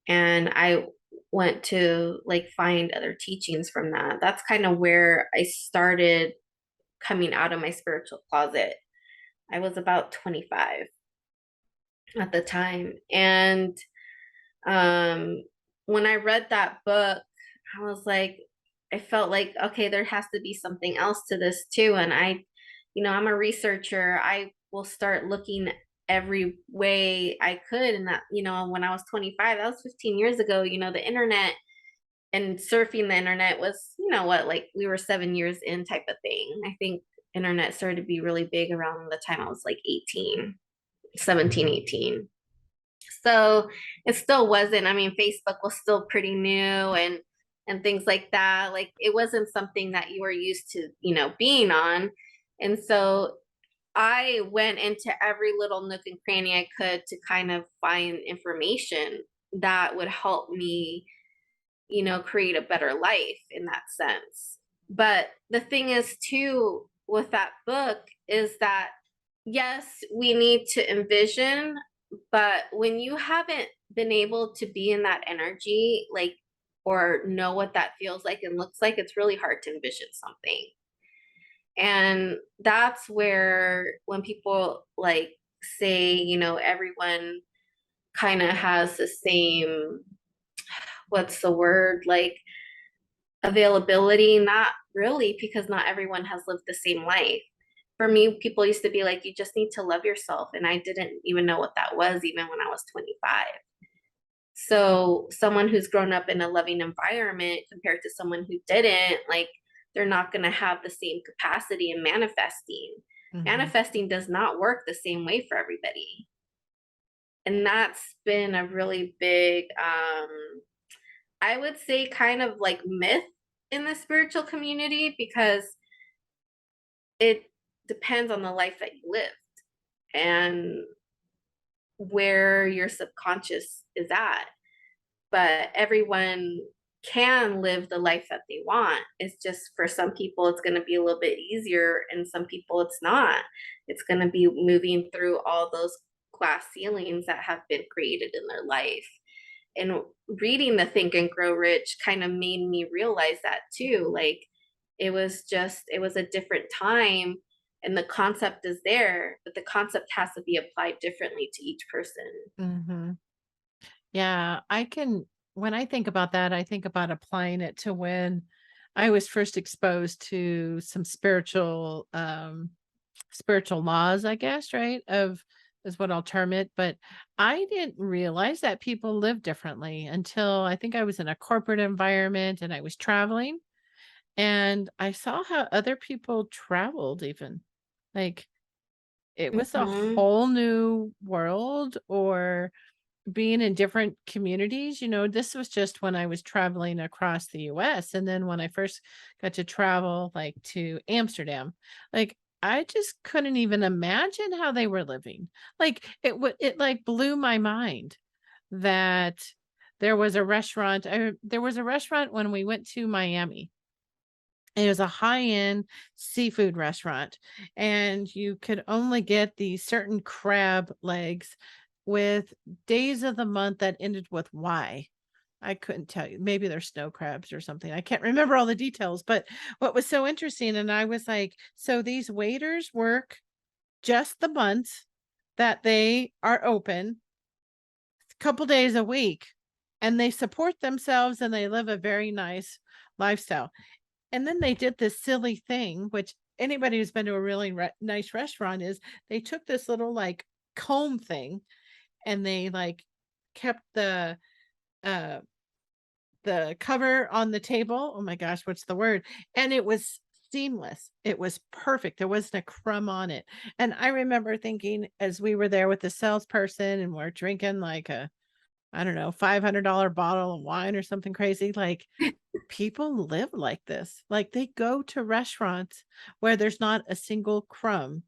And I went to like find other teachings from that. That's kind of where I started coming out of my spiritual closet. I was about 25 at the time. And um when I read that book, I was like, I felt like, okay, there has to be something else to this too. And I'm a researcher. I will start looking every way I could. And that, when I was 25, that was 15 years ago, the internet and surfing the internet was, what, like we were 7 years in type of thing. I think internet started to be really big around the time I was like 18, 17, 18. So it still wasn't, I mean, Facebook was still pretty new and things like that. Like it wasn't something that you were used to, being on. And so I went into every little nook and cranny I could to kind of find information that would help me, create a better life in that sense. But the thing is too with that book is that yes, we need to envision, but when you haven't been able to be in that energy, like, or know what that feels like and looks like, it's really hard to envision something. And that's where when people like say, everyone kind of has the same, what's the word, like availability, not really, because not everyone has lived the same life. For me, people used to be like, you just need to love yourself. And I didn't even know what that was, even when I was 25. So, someone who's grown up in a loving environment compared to someone who didn't, like, they're not going to have the same capacity in manifesting. Mhm. Manifesting does not work the same way for everybody. And that's been a really big, I would say, kind of like myth in the spiritual community because it depends on the life that you live and where your subconscious is at. But everyone can live the life that they want. It's just for some people, it's going to be a little bit easier, and some people, it's not. It's going to be moving through all those glass ceilings that have been created in their life. And reading the Think and Grow Rich kind of made me realize that too. Like it was a different time and the concept is there, but the concept has to be applied differently to each person. Mhm. Yeah, I can when I think about that, I think about applying it to when I was first exposed to some spiritual laws, I guess, right? Of is what I'll term it, but I didn't realize that people live differently until I think I was in a corporate environment and I was traveling and I saw how other people traveled even. Like it was a Mhm. whole new world or being in different communities, this was just when I was traveling across the US, and then when I first got to travel, like, to Amsterdam, like, I just couldn't even imagine how they were living. Like, it blew my mind that there was a restaurant when we went to Miami. It was a high-end seafood restaurant, and you could only get these certain crab legs with days of the month that ended with Y. I couldn't tell you. Maybe they're snow crabs or something. I can't remember all the details, but what was so interesting, and I was like, "So these waiters work just the months that they are open, a couple days a week, and they support themselves and they live a very nice lifestyle." And then they did this silly thing, which anybody who's been to a really nice restaurant is they took this little like comb thing and they like kept uh the cover on the table. Oh my gosh, what's the word? And it was seamless. It was perfect. There wasn't a crumb on it. And I remember thinking as we were there with the salesperson and we're drinking like a, I don't know, $500 bottle of wine or something crazy, like people live like this. Like, they go to restaurants where there's not a single crumb,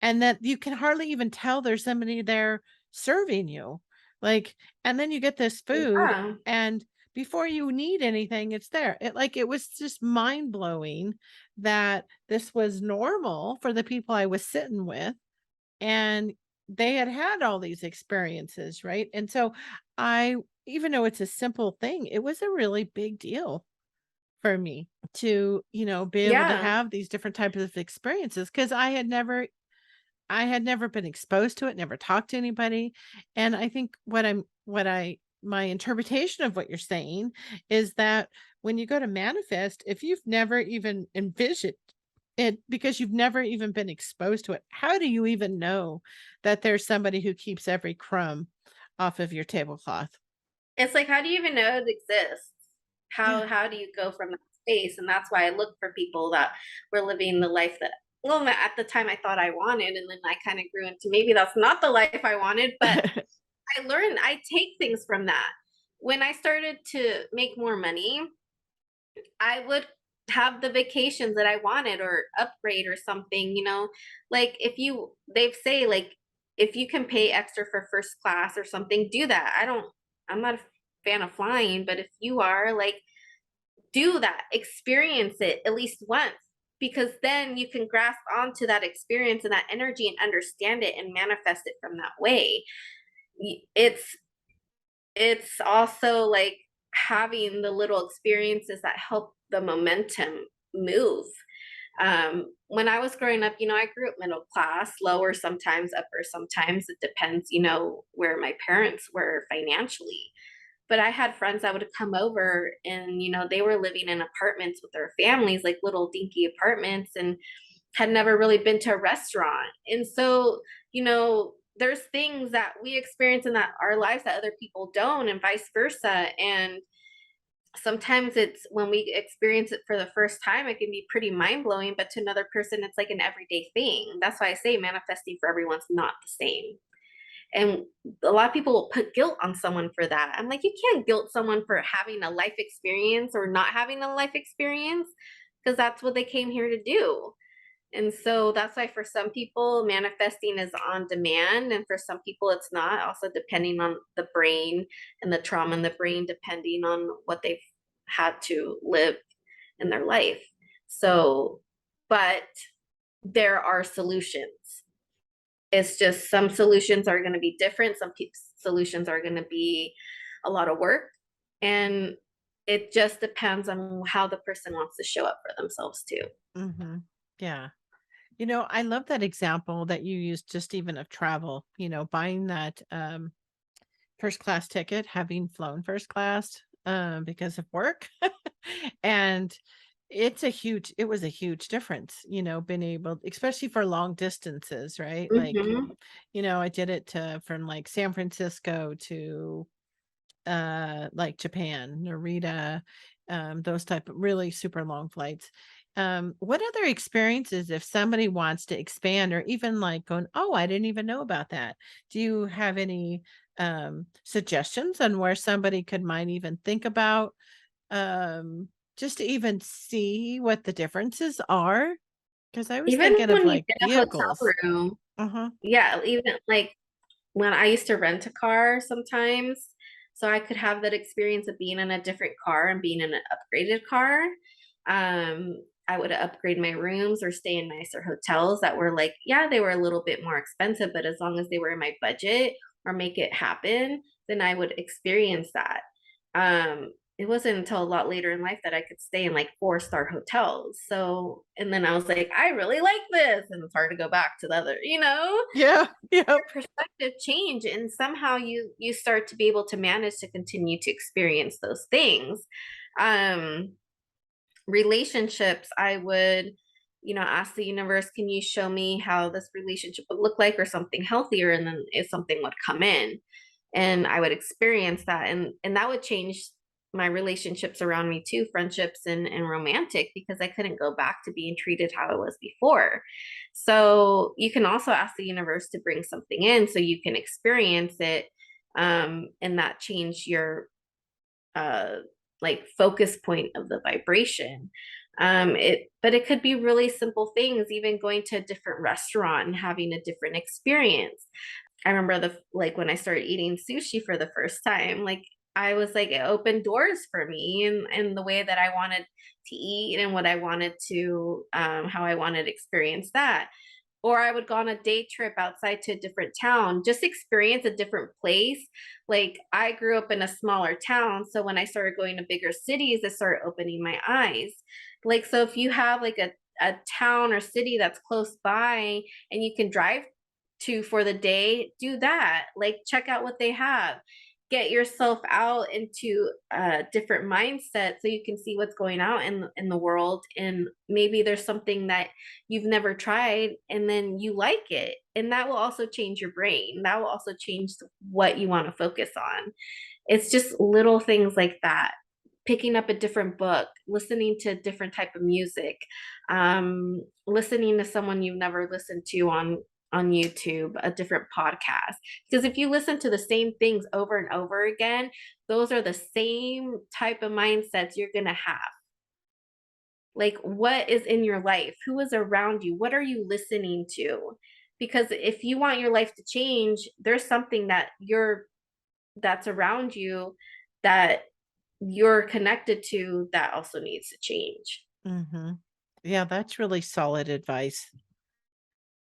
and that you can hardly even tell there's somebody there serving you. Like, and then you get this food, Yeah. and before you need anything, it's there. It was just mind-blowing that this was normal for the people I was sitting with, and they had had all these experiences, right? And so I even though it's a simple thing, it was a really big deal for me to, be able to Yeah. have these different types of experiences because I had never been exposed to it, never talked to anybody. And I think what I my interpretation of what you're saying is that when you go to manifest, if you've never even envisioned it because you've never even been exposed to it, how do you even know that there's somebody who keeps every crumb off of your tablecloth? It's like, how do you even know it exists? Yeah. How do you go from that space? And that's why I look for people that were living the life that, well, at the time I thought I wanted, and then I kind of grew into maybe that's not the life I wanted, but I learned I take things from that. When I started to make more money, I would have the vacations that I wanted or upgrade or something, like if you they say like if you can pay extra for first class or something, do that. I'm not a fan of flying, but if you are, like, do that. Experience it at least once, because then you can grasp onto that experience and that energy and understand it and manifest it from that way. It's also like having the little experiences that help the momentum move. When I was growing up, I grew up middle class, lower sometimes, upper sometimes. It depends, where my parents were financially. But I had friends that would come over and, they were living in apartments with their families, like little dinky apartments, and had never really been to a restaurant. And so, there's things that we experience in that our lives that other people don't, and vice versa. And sometimes it's when we experience it for the first time, it can be pretty mind blowing, but to another person, it's like an everyday thing. That's why I say manifesting for everyone's not the same. And a lot of people will put guilt on someone for that. I'm like, you can't guilt someone for having a life experience or not having a life experience, because that's what they came here to do. And so that's why for some people, manifesting is on demand, and for some people, it's not. Also, depending on the brain and the trauma in the brain, depending on what they've had to live in their life. So, but there are solutions. It's just some solutions are going to be different. Some solutions are going to be a lot of work. And it just depends on how the person wants to show up for themselves, too. Mhm. Yeah. I love that example that you used just even of travel, buying that first class ticket, having flown first class because of work. And it was a huge difference, being able, especially for long distances, right? Like, Hmm. I did it from like San Francisco to like Japan, Narita, those type of really super long flights. What other experiences, if somebody wants to expand or even like going, oh, I didn't even know about that. Do you have any suggestions on where somebody could might even think about just to even see what the differences are? Because I was Even thinking of when you like get a hotel vehicles. room, Uh-huh. yeah, even like when I used to rent a car sometimes, so I could have that experience of being in a different car and being in an upgraded car. I would upgrade my rooms or stay in nicer hotels that were like, yeah, they were a little bit more expensive, but as long as they were in my budget or make it happen, then I would experience that. It wasn't until a lot later in life that I could stay in like four-star hotels. So, and then I was like, I really like this. And it's hard to go back to the other. Yeah. Yep. Perspective change, and somehow you start to be able to manage to continue to experience those things. um Relationships, I would ask the universe, can you show me how this relationship would look like, or something healthier, and then if something would come in and I would experience that, and that would change my relationships around me too, friendships and romantic, because I couldn't go back to being treated how I was before. So you can also ask the universe to bring something in so you can experience it, and that change your uh like focus point of the vibration. But it could be really simple things, even going to a different restaurant and having a different experience. I remember like when I started eating sushi for the first time, like I was like, it opened doors for me and the way that I wanted to eat and what I wanted to how I wanted to experience that. Or I would go on a day trip outside to a different town, just experience a different place. Like I grew up in a smaller town, so when I started going to bigger cities, it started opening my eyes. Like, so if you have like a town or city that's close by and you can drive to for the day, do that. Like check out what they have. get yourself out into a different mindset so you can see what's going on in the world, and maybe there's something that you've never tried and then you like it, and that will also change your brain. That will also change what you want to focus on. It's just little things like that. Picking up a different book, listening to a different type of music, listening to someone you've never listened to on YouTube, a different podcast. Because if you listen to the same things over and over again, those are the same type of mindsets you're gonna have. Like, what is in your life? Who is around you? What are you listening to? Because if you want your life to change, there's something that's around you that you're connected to that also needs to change. Mhm. Yeah, that's really solid advice.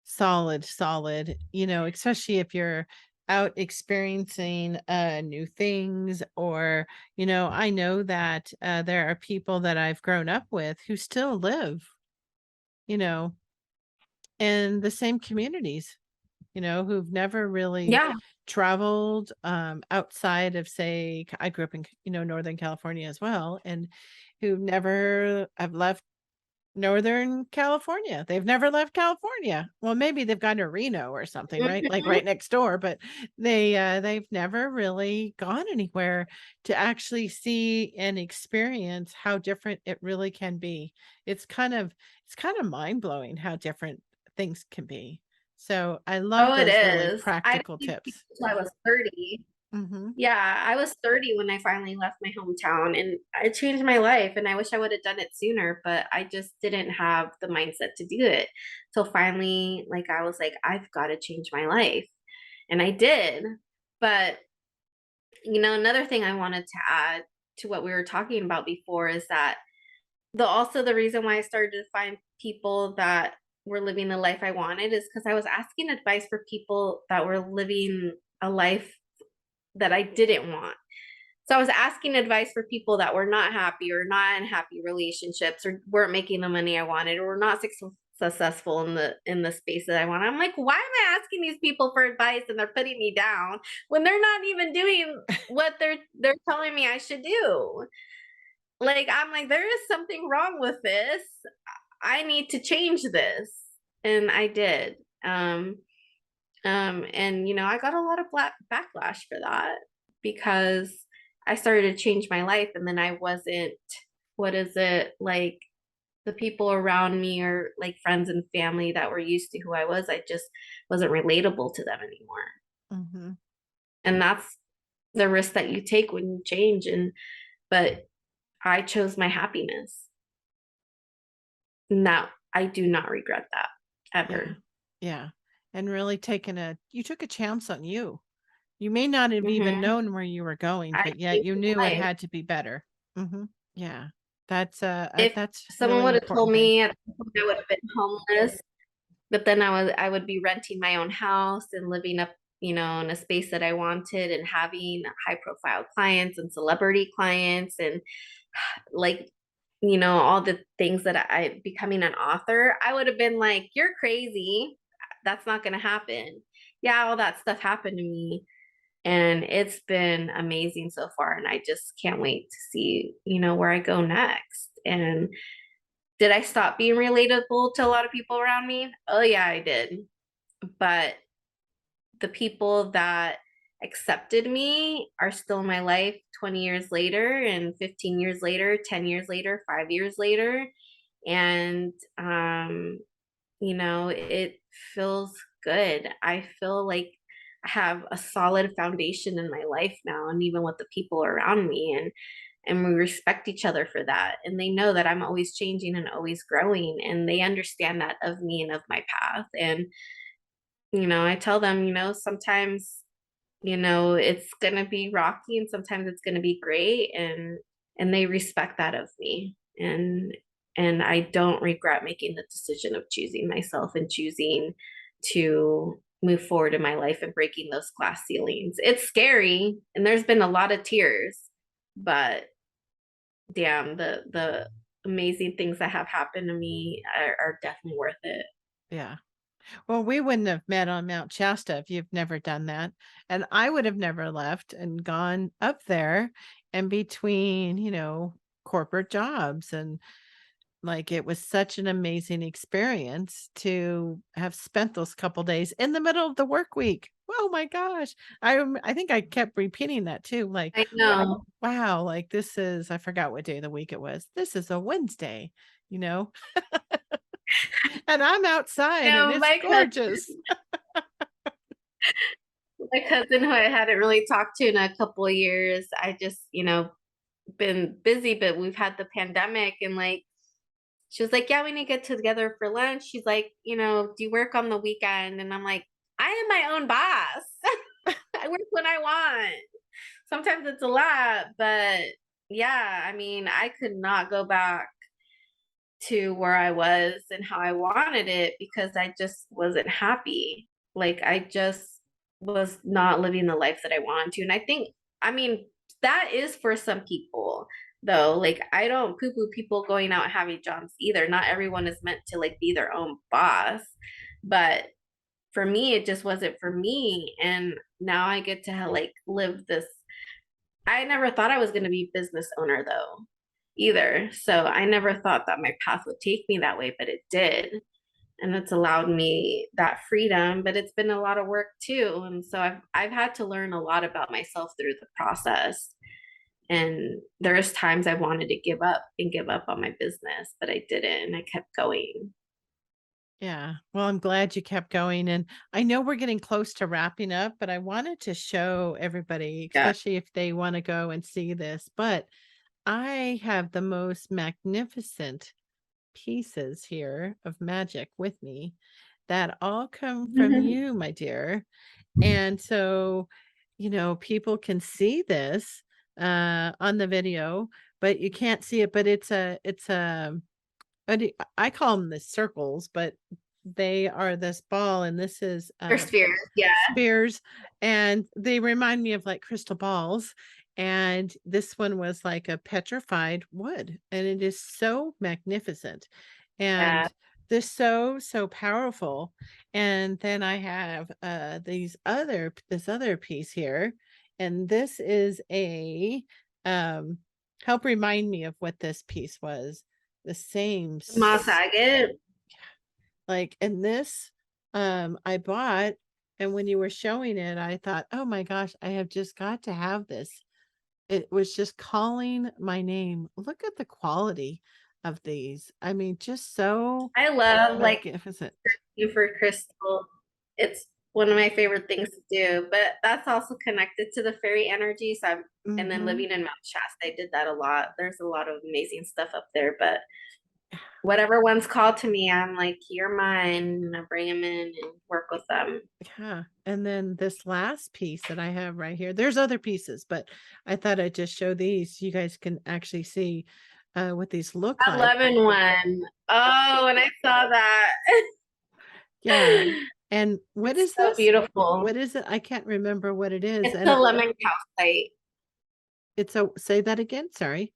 Solid, solid, especially if you're out experiencing, new things or, I know that, there are people that I've grown up with who still live, you know, in the same communities, who've never really Yeah. traveled, outside of, say, I grew up in, Northern California as well, and who never have left Northern California. They've never left California. Well, maybe they've gone to Reno or something, right? Like Mhm. right next door, but they've never really gone anywhere to actually see and experience how different it really can be. It's kind of mind-blowing how different things can be. So, I love Oh, it those really is. I practical didn't leave tips. until I was 30. Mhm. Yeah, I was 30 when I finally left my hometown, and it changed my life, and I wish I would've done it sooner, but I just didn't have the mindset to do it. So finally, like, I was like, "I've gotta change my life," and I did. But, another thing I wanted to add to what we were talking about before is that the reason why I started to find people that were living the life I wanted is because I was asking advice for people that were living a life that I didn't want. So I was asking advice for people that were not happy or not in happy relationships or weren't making the money I wanted or were not successful in the space that I want. I'm like, why am I asking these people for advice and they're putting me down when they're not even doing what they're telling me I should do? Like, I'm like, there is something wrong with this. I need to change this. And I did. And I got a lot of backlash for that because I started to change my life and then I wasn't, what is it, like the people around me or like friends and family that were used to who I was, I just wasn't relatable to them anymore. Mhm. And that's the risk that you take when you change. But I chose my happiness. Now, I do not regret that Yeah. ever. Yeah. And really you took a chance on you. You may not have even Mhm. known where you were going, I but yet changed you knew my it life. had to be better. Mhm. Yeah. If That's someone really would have told important thing. me at some point I would have been homeless, but then I would be renting my own house and living up, in a space that I wanted and having high profile clients and celebrity clients and like, all the things that I becoming an author, I would have been like, "You're crazy. That's not gonna happen." Yeah, all that stuff happened to me, and it's been amazing so far, and I just can't wait to see, where I go next. And did I stop being relatable to a lot of people around me? Oh, yeah, I did. But the people that accepted me are still in my life 20 years later and 15 years later, 10 years later, 5 years later, and, it feels good. I feel like I have a solid foundation in my life now and even with the people around me, and we respect each other for that, and they know that I'm always changing and always growing, and they understand that of me and of my path. And I tell them, sometimes it's gonna be rocky and sometimes it's gonna be great, and they respect that of me. And I don't regret making the decision of choosing myself and choosing to move forward in my life and breaking those glass ceilings. It's scary and there's been a lot of tears, but damn, the amazing things that have happened to me are definitely worth it. Yeah. Well, we wouldn't have met on Mount Shasta if you've never done that, and I would have never left and gone up there and between, corporate jobs, and, like, it was such an amazing experience to have spent those couple days in the middle of the work week. Oh my gosh. I think I kept repeating that too, like, I know. "Wow, like, this is" I forgot what day of the week it was. "This is a Wednesday," you know? And I'm outside and No, it's gorgeous. my cousin who I hadn't really talked to in a couple of years, I just, been busy, but we've had the pandemic and like she was like, "Yeah, we need to get together for lunch." She's like, "Do you work on the weekend?" And I'm like, "I am my own boss. I work when I want." Sometimes it's a lot, but yeah, I mean, I could not go back to where I was and how I wanted it because I just wasn't happy. Like I just was not living the life that I wanted to. And I mean, that is for some people though. Like I don't poo poo people going out and having jobs either. Not everyone is meant to like be their own boss. But for me, it just wasn't for me. And now I get to like live this. I never thought I was going to be business owner though either. So I never thought that my path would take me that way, but it did. And it's allowed me that freedom, but it's been a lot of work too. And so I've had to learn a lot about myself through the process. And there's times I wanted to give up on my business, but I didn't. And I kept going. Yeah. Well, I'm glad you kept going. And I know we're getting close to wrapping up, but I wanted to show everybody, Yeah. especially if they want to go and see this. But I have the most magnificent pieces here of magic with me that all come from you, my dear. And so, people can see this on the video, but you can't see it. But it's a I call them the circles, but they are this ball, and this is, Or spheres. Yeah. spears, and they remind me of, like, crystal balls, and this one was like a petrified wood, and it is so magnificent, Yeah. and this so powerful, and then I have, this other piece here, and this is help remind me of what this piece was. The same Moss s agate. like, and this, I bought, and when you were showing it, I thought, "Oh my gosh, I have just got to have this." It was just calling my name. Look at the quality of these. I mean, just so I love like magnificent. for crystal. It's one of my favorite things to do, but that's also connected to the fairy energy. And then Mhm. living in Mount Shasta, I did that a lot. There's a lot of amazing stuff up there, but whatever one's called to me, I'm like, you're mine. And I bring them in and work with them. Yeah, and then this last piece that I have right here, there's other pieces, but I thought I'd just show these. You guys can actually see, what these look That like. lemon one. Oh, and I saw that. Yeah, and what It's is so this? beautiful. What is it? I can't remember what it is, It's and a lemon calcite. it's a say that again? Sorry.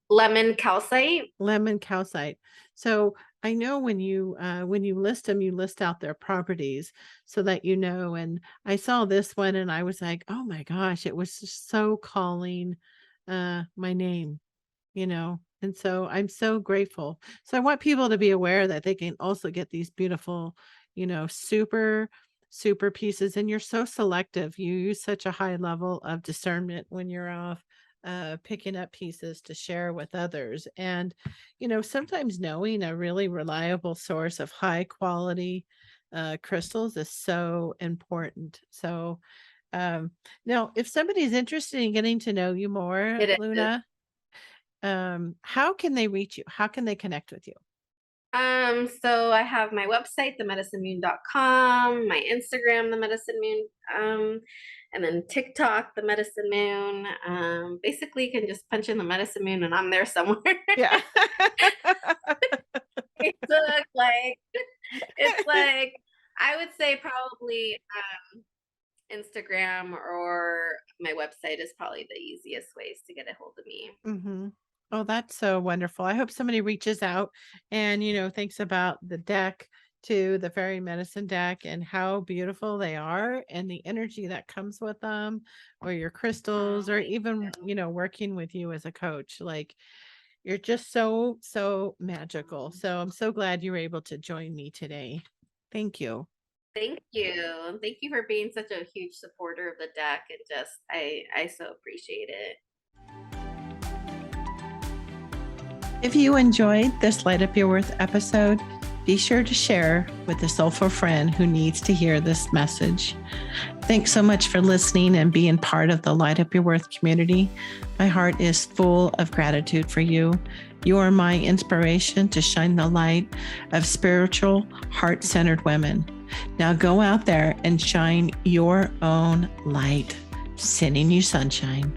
Lemon calcite. Lemon calcite. So, I know when you list them, you list out their properties so that you know, and I saw this one and I was like, "Oh my gosh," it was just so calling, my name. And so I'm so grateful. So I want people to be aware that they can also get these beautiful, super pieces, and you're so selective. You use such a high level of discernment when you're off picking up pieces to share with others. And sometimes knowing a really reliable source of high quality crystals is so important. So um now if somebody's interested in getting to know you more, It is. Luna, how can they reach you? How can they connect with you? So I have my website, themedicinemoon.com, my Instagram, the Medicine Moon, and then TikTok, the Medicine Moon. Basically you can just punch in the Medicine Moon and I'm there somewhere. Yeah. Facebook, like it's like I would say probably Instagram or my website is probably the easiest ways to get a hold of me. Mhm. Oh, that's so wonderful. I hope somebody reaches out and, thinks about the deck to the fairy medicine deck and how beautiful they are and the energy that comes with them, or your crystals, Oh, or thank even, you. working with you as a coach. Like, you're just so, so magical. So I'm so glad you were able to join me today. Thank you. Thank you. Thank you for being such a huge supporter of the deck and just I so appreciate it. If you enjoyed this Light Up Your Worth episode, be sure to share with a soulful friend who needs to hear this message. Thanks so much for listening and being part of the Light Up Your Worth community. My heart is full of gratitude for you. You are my inspiration to shine the light of spiritual, heart-centered women. Now go out there and shine your own light. Sending you sunshine.